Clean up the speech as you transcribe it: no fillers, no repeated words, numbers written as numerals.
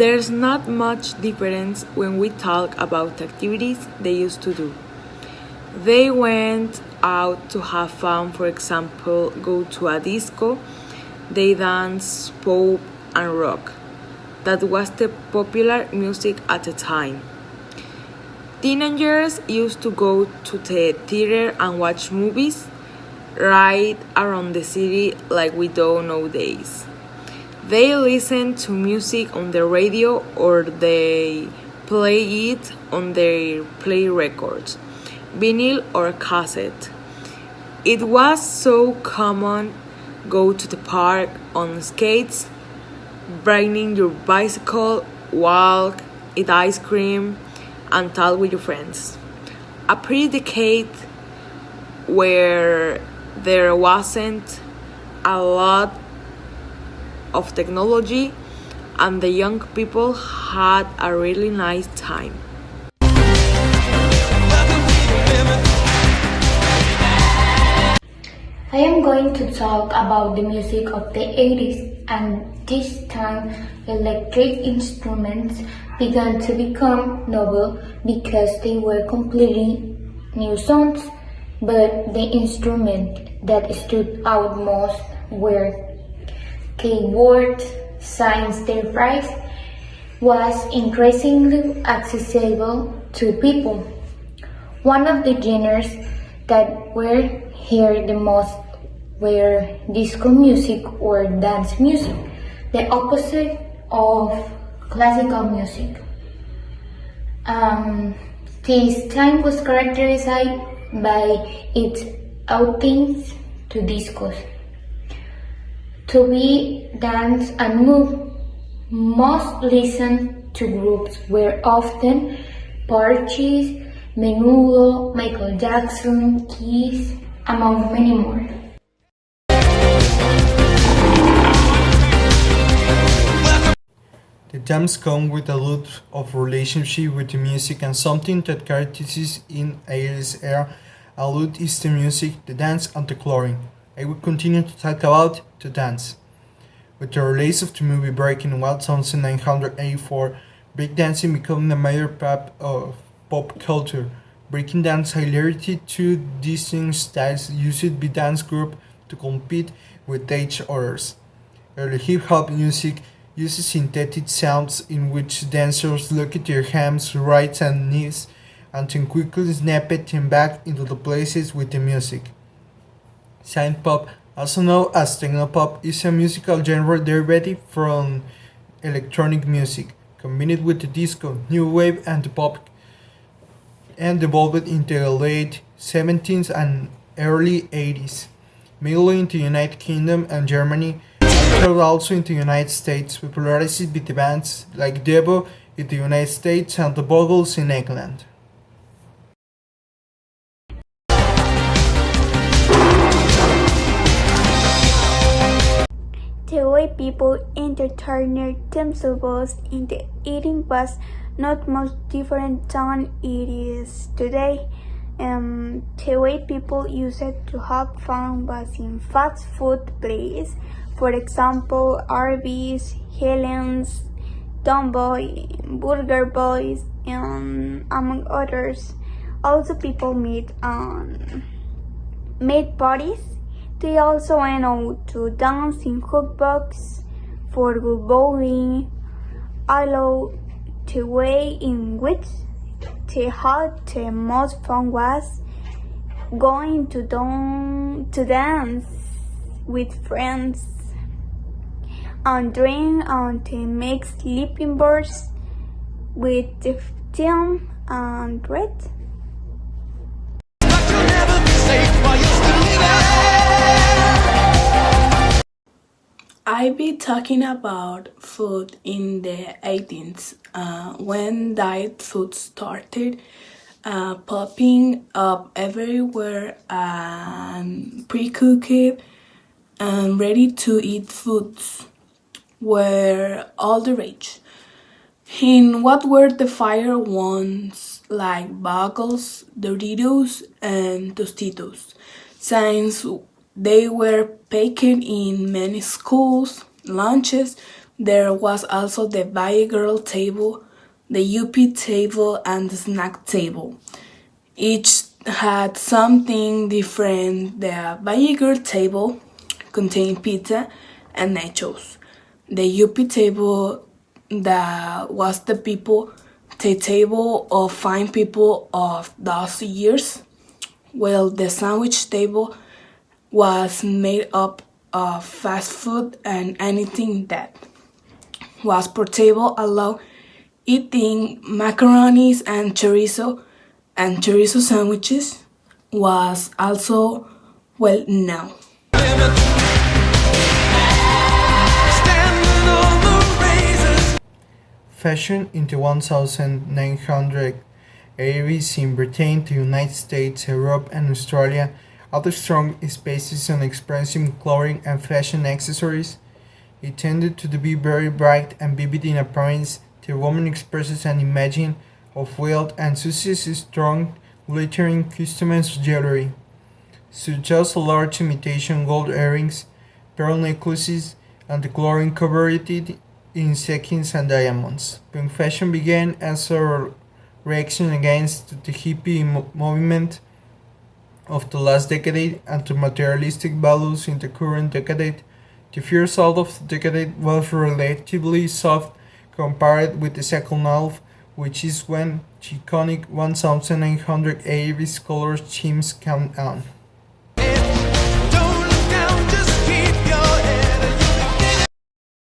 There's not much difference when we talk about activities they used to do. They went out to have fun, for example, go to a disco, they dance pop and rock. That was the popular music at the time. Teenagers used to go to the theater and watch movies right around the city like we do nowadays. They listen to music on the radio or they play it on their play records, vinyl or cassette. It was so common go to the park on skates, riding your bicycle, walk, eat ice cream, and talk with your friends. A pretty decade where there wasn't a lot of technology and the young people had a really nice time. I am going to talk about the music of the 80s, and this time electric instruments began to become novel because they were completely new sounds, but the instrument that stood out most were keyboards. Since their price was increasingly accessible to people. One of the genres that were heard the most were disco music or dance music, the opposite of classical music. This time was characterized by its outings to discos. To be dance and move, most listen to groups were often Parches, Menudo, Michael Jackson, Kiss, among many more. The dance come with a lot of relationship with the music, and something that characterizes in 80s era a lot is the music, the dance and the coloring. I will continue to talk about the dance. With the release of the movie Breaking in 1984, breakdancing became a major part of pop culture. Breaking dance highlighted two distinct styles used by dance groups to compete with each others. Early hip-hop music uses synthetic sounds in which dancers look at their hands, right and knees, and then quickly snap them back into the places with the music. Synth pop, also known as technopop, is a musical genre derived from electronic music, combined with the disco, new wave, and the pop, and evolved into the late 70s and early 80s, mainly in the United Kingdom and Germany, and also in the United States, popularized by the bands like Devo in the United States and the Bogles in England. The way people entertained themselves in the 80s was not much different than it is today. The way people used to have fun was in fast food places, for example, Arby's, Helen's, Tomboy, Burger Boys, and among others. Also, people made parties. They also went out to dance in hookbox, for good bowling. I love the way in which they had the most fun was going to dance with friends and drink and to make sleeping birds with the film and red. I be talking about food in the 18th, when diet food started popping up everywhere, and pre-cooked and ready-to-eat foods were all the rage. In what were the fire ones like Buggles, Doritos, and Tostitos, since they were baked in many schools, lunches, There was also the Valle Girl table, the UP table, and the snack table. Each had something different. The Valle Girl table contained pizza and nachos. The UP table, that was the table of fine people of those years, while the sandwich table was made up of fast food and anything that was portable, allowed eating macaronis and chorizo sandwiches was also well known. Fashion in the 1980s in Britain, the United States, Europe, and Australia other strong spaces on expressive clothing and fashion accessories. It tended to be very bright and vivid in appearance. The woman expresses an image of wealth and success, strong, glittering, customized jewelry, such as large imitation gold earrings, pearl necklaces, and the clothing covered in sequins and diamonds. Punk fashion began as a reaction against the hippie movement of the last decade and to materialistic values in the current decade. The first half of the decade was relatively soft compared with the second half, which is when the iconic 1980s color schemes came on.